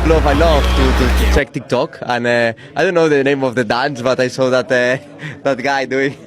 I love to check TikTok, and I don't know the name of the dance, but I saw that that guy doing.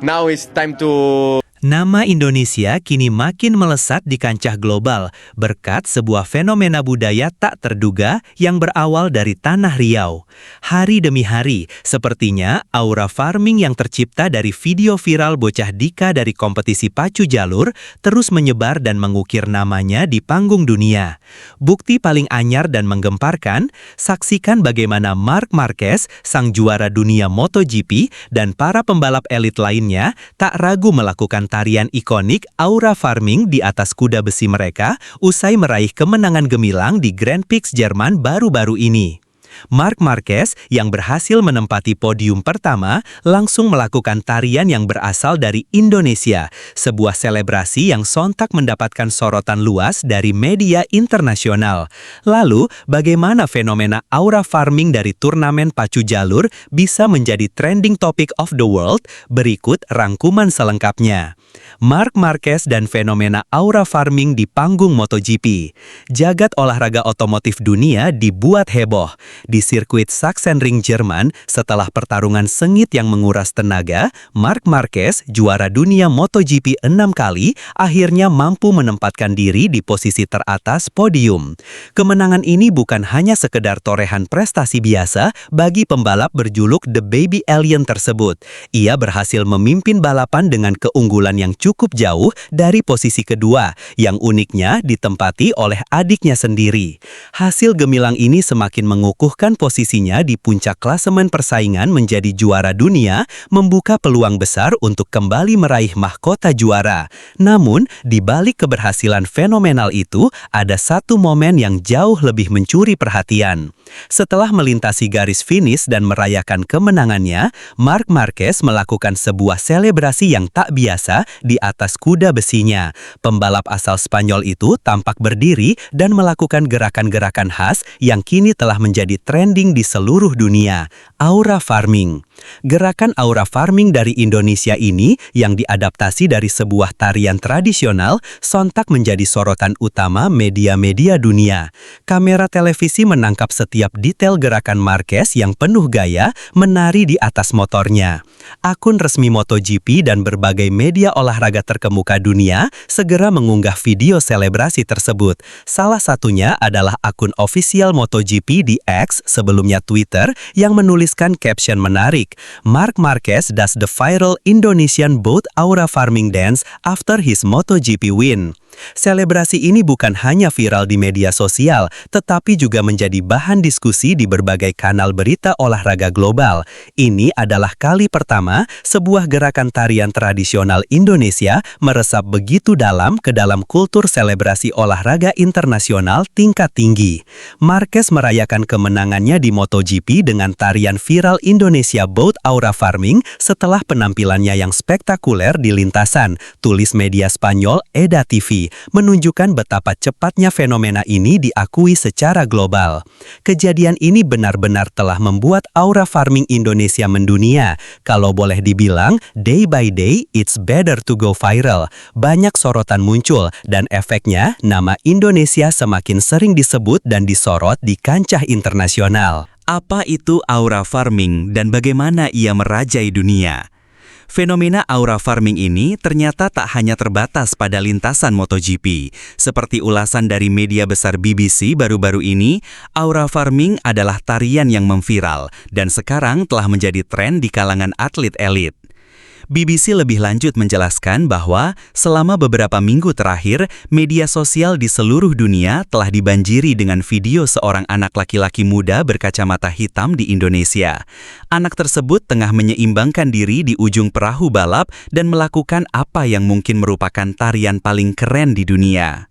Now it's time to. Nama Indonesia kini makin melesat di kancah global berkat sebuah fenomena budaya tak terduga yang berawal dari Tanah Riau. Hari demi hari, sepertinya aura farming yang tercipta dari video viral bocah Dika dari kompetisi pacu jalur terus menyebar dan mengukir namanya di panggung dunia. Bukti paling anyar dan menggemparkan, saksikan bagaimana Marc Marquez, sang juara dunia MotoGP, dan para pembalap elit lainnya tak ragu melakukan tarian ikonik aura farming di atas kuda besi mereka usai meraih kemenangan gemilang di Grand Prix Jerman baru-baru ini. Marc Marquez yang berhasil menempati podium pertama langsung melakukan tarian yang berasal dari Indonesia, sebuah selebrasi yang sontak mendapatkan sorotan luas dari media internasional. Lalu, bagaimana fenomena aura farming dari turnamen pacu jalur bisa menjadi trending topic of the world? Berikut rangkuman selengkapnya. Marc Marquez dan fenomena aura farming di panggung MotoGP. Jagat olahraga otomotif dunia dibuat heboh. Di sirkuit Sachsenring Jerman, setelah pertarungan sengit yang menguras tenaga, Marc Marquez, juara dunia MotoGP 6 kali, akhirnya mampu menempatkan diri di posisi teratas podium. Kemenangan ini bukan hanya sekedar torehan prestasi biasa bagi pembalap berjuluk The Baby Alien tersebut. Ia berhasil memimpin balapan dengan keunggulan yang cukup jauh dari posisi kedua, yang uniknya ditempati oleh adiknya sendiri. Hasil gemilang ini semakin mengukuhkan posisinya di puncak klasemen persaingan menjadi juara dunia, membuka peluang besar untuk kembali meraih mahkota juara. Namun, di balik keberhasilan fenomenal itu, ada satu momen yang jauh lebih mencuri perhatian. Setelah melintasi garis finish dan merayakan kemenangannya, Marc Marquez melakukan sebuah selebrasi yang tak biasa di atas kuda besinya. Pembalap asal Spanyol itu tampak berdiri dan melakukan gerakan-gerakan khas yang kini telah menjadi trending di seluruh dunia, aura farming. Gerakan aura farming dari Indonesia ini yang diadaptasi dari sebuah tarian tradisional sontak menjadi sorotan utama media-media dunia. Kamera televisi menangkap setiap detail gerakan Marquez yang penuh gaya menari di atas motornya. Akun resmi MotoGP dan berbagai media olahraga terkemuka dunia segera mengunggah video selebrasi tersebut. Salah satunya adalah akun official MotoGP di X, sebelumnya Twitter, yang menuliskan caption menarik, Marc Marquez does the viral Indonesian boat aura farming dance after his MotoGP win. Selebrasi ini bukan hanya viral di media sosial, tetapi juga menjadi bahan diskusi di berbagai kanal berita olahraga global. Ini adalah kali pertama sebuah gerakan tarian tradisional Indonesia meresap begitu dalam ke dalam kultur selebrasi olahraga internasional tingkat tinggi. Marquez merayakan kemenangannya di MotoGP dengan tarian viral Indonesia Boat Aura Farming setelah penampilannya yang spektakuler di lintasan, tulis media Spanyol EDA TV, menunjukkan betapa cepatnya fenomena ini diakui secara global. Kejadian ini benar-benar telah membuat aura farming Indonesia mendunia. Kalau boleh dibilang, day by day it's better to go viral. Banyak sorotan muncul dan efeknya nama Indonesia semakin sering disebut dan disorot di kancah internasional. Apa itu aura farming dan bagaimana ia merajai dunia? Fenomena aura farming ini ternyata tak hanya terbatas pada lintasan MotoGP. Seperti ulasan dari media besar BBC baru-baru ini, aura farming adalah tarian yang memviral dan sekarang telah menjadi tren di kalangan atlet elit. BBC lebih lanjut menjelaskan bahwa selama beberapa minggu terakhir, media sosial di seluruh dunia telah dibanjiri dengan video seorang anak laki-laki muda berkacamata hitam di Indonesia. Anak tersebut tengah menyeimbangkan diri di ujung perahu balap dan melakukan apa yang mungkin merupakan tarian paling keren di dunia.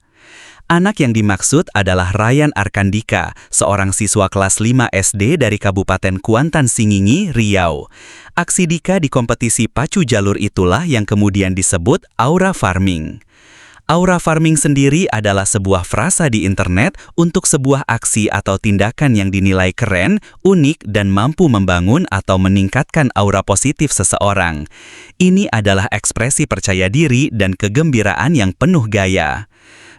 Anak yang dimaksud adalah Ryan Arkandika, seorang siswa kelas 5 SD dari Kabupaten Kuantan Singingi, Riau. Aksi Dika di kompetisi pacu jalur itulah yang kemudian disebut aura farming. Aura farming sendiri adalah sebuah frasa di internet untuk sebuah aksi atau tindakan yang dinilai keren, unik, dan mampu membangun atau meningkatkan aura positif seseorang. Ini adalah ekspresi percaya diri dan kegembiraan yang penuh gaya.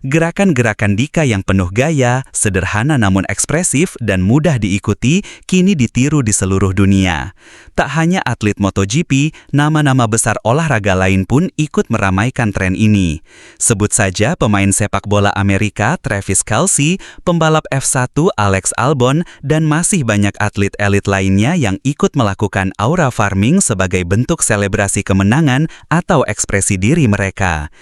Gerakan-gerakan Dika yang penuh gaya, sederhana namun ekspresif, dan mudah diikuti, kini ditiru di seluruh dunia. Tak hanya atlet MotoGP, nama-nama besar olahraga lain pun ikut meramaikan tren ini. Sebut saja pemain sepak bola Amerika Travis Kelce, pembalap F1 Alex Albon, dan masih banyak atlet elit lainnya yang ikut melakukan aura farming sebagai bentuk selebrasi kemenangan atau ekspresi diri mereka.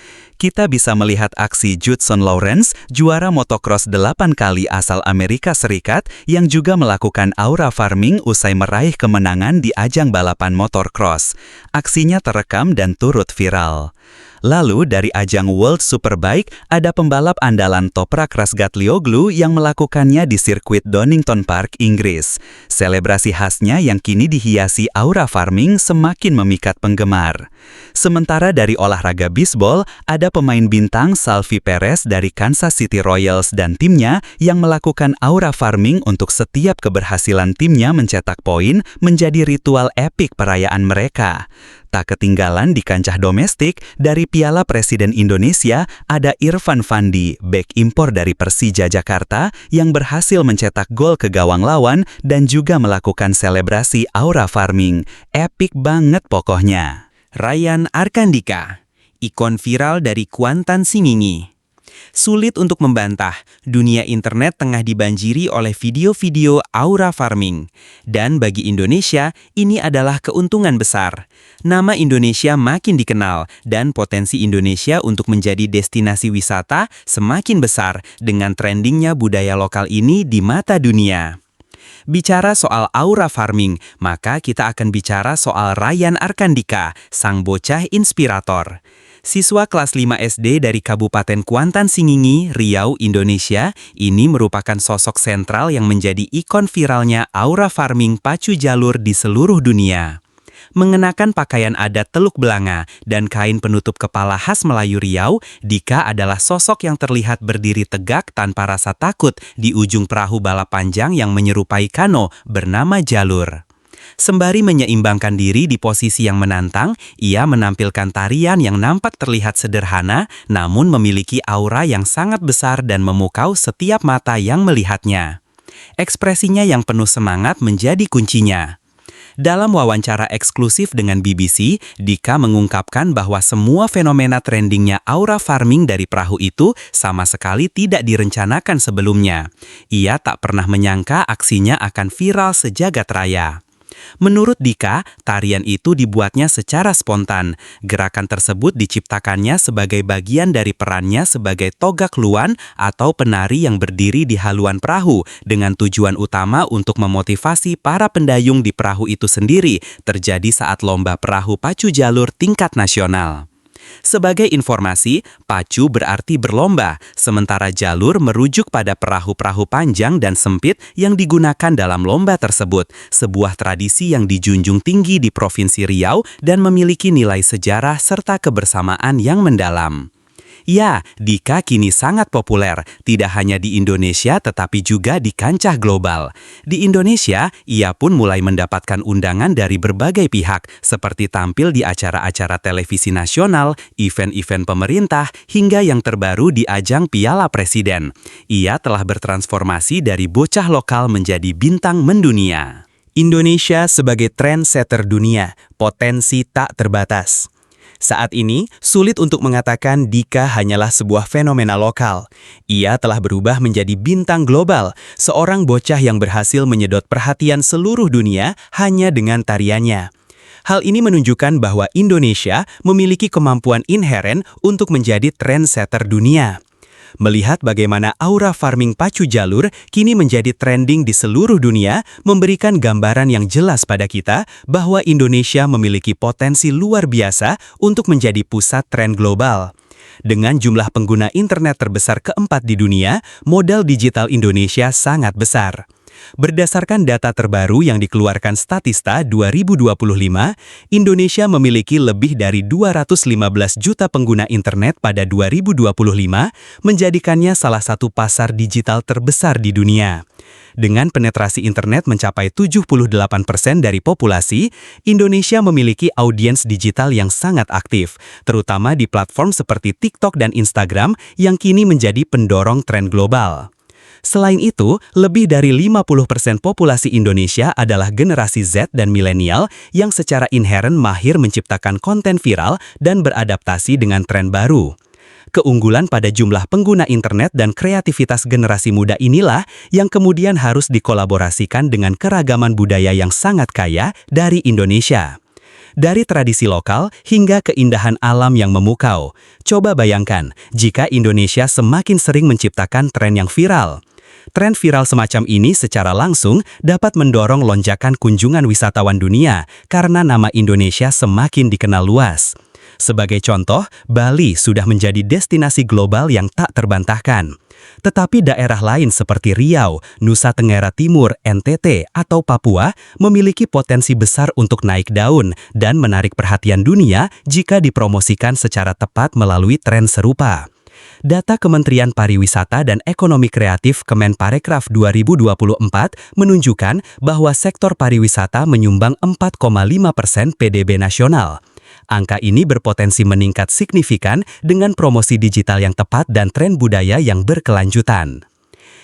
Kita bisa melihat aksi Judson Lawrence, juara motocross 8 kali asal Amerika Serikat, yang juga melakukan aura farming usai meraih kemenangan di ajang balapan motorcross. Aksinya terekam dan turut viral. Lalu dari ajang World Superbike, ada pembalap andalan Toprak Razgatlioglu yang melakukannya di sirkuit Donington Park, Inggris. Selebrasi khasnya yang kini dihiasi aura farming semakin memikat penggemar. Sementara dari olahraga bisbol, ada pemain bintang Salvi Perez dari Kansas City Royals dan timnya yang melakukan aura farming untuk setiap keberhasilan timnya mencetak poin menjadi ritual epik perayaan mereka. Tak ketinggalan di kancah domestik, dari Piala Presiden Indonesia ada Irfan Fandi, bek impor dari Persija Jakarta, yang berhasil mencetak gol ke gawang lawan dan juga melakukan selebrasi aura farming. Epik banget pokoknya. Ryan Arkandika, ikon viral dari Kuantan Singingi. Sulit untuk membantah, dunia internet tengah dibanjiri oleh video-video aura farming. Dan bagi Indonesia, ini adalah keuntungan besar. Nama Indonesia makin dikenal, dan potensi Indonesia untuk menjadi destinasi wisata semakin besar dengan trendingnya budaya lokal ini di mata dunia. Bicara soal aura farming, maka kita akan bicara soal Ryan Arkandika, sang bocah inspirator. Siswa kelas 5 SD dari Kabupaten Kuantan Singingi, Riau, Indonesia, ini merupakan sosok sentral yang menjadi ikon viralnya aura farming pacu jalur di seluruh dunia. Mengenakan pakaian adat Teluk Belanga dan kain penutup kepala khas Melayu Riau, Dika adalah sosok yang terlihat berdiri tegak tanpa rasa takut di ujung perahu balap panjang yang menyerupai kano bernama jalur. Sembari menyeimbangkan diri di posisi yang menantang, ia menampilkan tarian yang nampak terlihat sederhana, namun memiliki aura yang sangat besar dan memukau setiap mata yang melihatnya. Ekspresinya yang penuh semangat menjadi kuncinya. Dalam wawancara eksklusif dengan BBC, Dika mengungkapkan bahwa semua fenomena trendingnya aura farming dari perahu itu sama sekali tidak direncanakan sebelumnya. Ia tak pernah menyangka aksinya akan viral sejagat raya. Menurut Dika, tarian itu dibuatnya secara spontan. Gerakan tersebut diciptakannya sebagai bagian dari perannya sebagai togak luan atau penari yang berdiri di haluan perahu dengan tujuan utama untuk memotivasi para pendayung di perahu itu sendiri terjadi saat lomba perahu pacu jalur tingkat nasional. Sebagai informasi, pacu berarti berlomba, sementara jalur merujuk pada perahu-perahu panjang dan sempit yang digunakan dalam lomba tersebut, sebuah tradisi yang dijunjung tinggi di Provinsi Riau dan memiliki nilai sejarah serta kebersamaan yang mendalam. Ya, Dika kini sangat populer, tidak hanya di Indonesia tetapi juga di kancah global. Di Indonesia, ia pun mulai mendapatkan undangan dari berbagai pihak, seperti tampil di acara-acara televisi nasional, event-event pemerintah, hingga yang terbaru di ajang Piala Presiden. Ia telah bertransformasi dari bocah lokal menjadi bintang mendunia. Indonesia sebagai trendsetter dunia, potensi tak terbatas. Saat ini, sulit untuk mengatakan Dika hanyalah sebuah fenomena lokal. Ia telah berubah menjadi bintang global, seorang bocah yang berhasil menyedot perhatian seluruh dunia hanya dengan tariannya. Hal ini menunjukkan bahwa Indonesia memiliki kemampuan inheren untuk menjadi trendsetter dunia. Melihat bagaimana aura farming pacu jalur kini menjadi trending di seluruh dunia, memberikan gambaran yang jelas pada kita bahwa Indonesia memiliki potensi luar biasa untuk menjadi pusat tren global. Dengan jumlah pengguna internet terbesar keempat di dunia, modal digital Indonesia sangat besar. Berdasarkan data terbaru yang dikeluarkan Statista 2025, Indonesia memiliki lebih dari 215 juta pengguna internet pada 2025, menjadikannya salah satu pasar digital terbesar di dunia. Dengan penetrasi internet mencapai 78% dari populasi, Indonesia memiliki audiens digital yang sangat aktif, terutama di platform seperti TikTok dan Instagram yang kini menjadi pendorong tren global. Selain itu, lebih dari 50% populasi Indonesia adalah generasi Z dan milenial yang secara inheren mahir menciptakan konten viral dan beradaptasi dengan tren baru. Keunggulan pada jumlah pengguna internet dan kreativitas generasi muda inilah yang kemudian harus dikolaborasikan dengan keragaman budaya yang sangat kaya dari Indonesia. Dari tradisi lokal hingga keindahan alam yang memukau. Coba bayangkan, jika Indonesia semakin sering menciptakan tren yang viral. Tren viral semacam ini secara langsung dapat mendorong lonjakan kunjungan wisatawan dunia karena nama Indonesia semakin dikenal luas. Sebagai contoh, Bali sudah menjadi destinasi global yang tak terbantahkan. Tetapi daerah lain seperti Riau, Nusa Tenggara Timur, NTT, atau Papua memiliki potensi besar untuk naik daun dan menarik perhatian dunia jika dipromosikan secara tepat melalui tren serupa. Data Kementerian Pariwisata dan Ekonomi Kreatif Kemenparekraf 2024 menunjukkan bahwa sektor pariwisata menyumbang 4,5% PDB nasional. Angka ini berpotensi meningkat signifikan dengan promosi digital yang tepat dan tren budaya yang berkelanjutan.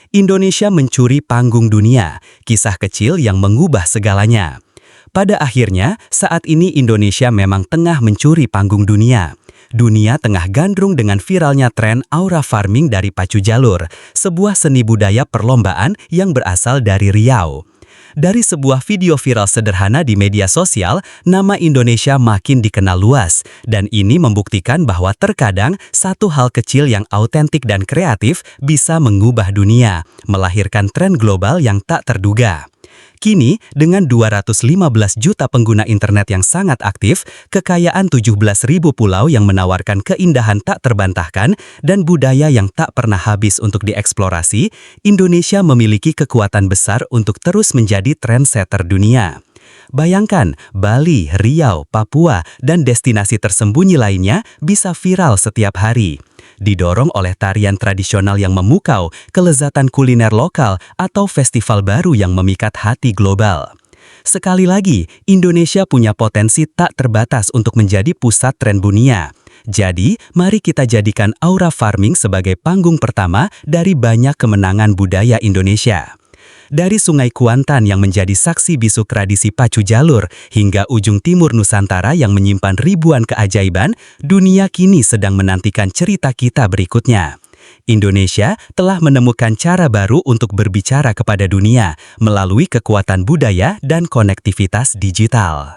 Indonesia mencuri panggung dunia, kisah kecil yang mengubah segalanya. Pada akhirnya, saat ini Indonesia memang tengah mencuri panggung dunia. Dunia tengah gandrung dengan viralnya tren aura farming dari Pacu Jalur, sebuah seni budaya perlombaan yang berasal dari Riau. Dari sebuah video viral sederhana di media sosial, nama Indonesia makin dikenal luas, dan ini membuktikan bahwa terkadang satu hal kecil yang autentik dan kreatif bisa mengubah dunia, melahirkan tren global yang tak terduga. Kini, dengan 215 juta pengguna internet yang sangat aktif, kekayaan 17.000 pulau yang menawarkan keindahan tak terbantahkan, dan budaya yang tak pernah habis untuk dieksplorasi, Indonesia memiliki kekuatan besar untuk terus menjadi trendsetter dunia. Bayangkan, Bali, Riau, Papua, dan destinasi tersembunyi lainnya bisa viral setiap hari. Didorong oleh tarian tradisional yang memukau, kelezatan kuliner lokal, atau festival baru yang memikat hati global. Sekali lagi, Indonesia punya potensi tak terbatas untuk menjadi pusat tren dunia. Jadi, mari kita jadikan aura farming sebagai panggung pertama dari banyak kemenangan budaya Indonesia. Dari Sungai Kuantan yang menjadi saksi bisu tradisi Pacu Jalur hingga ujung timur Nusantara yang menyimpan ribuan keajaiban, dunia kini sedang menantikan cerita kita berikutnya. Indonesia telah menemukan cara baru untuk berbicara kepada dunia melalui kekuatan budaya dan konektivitas digital.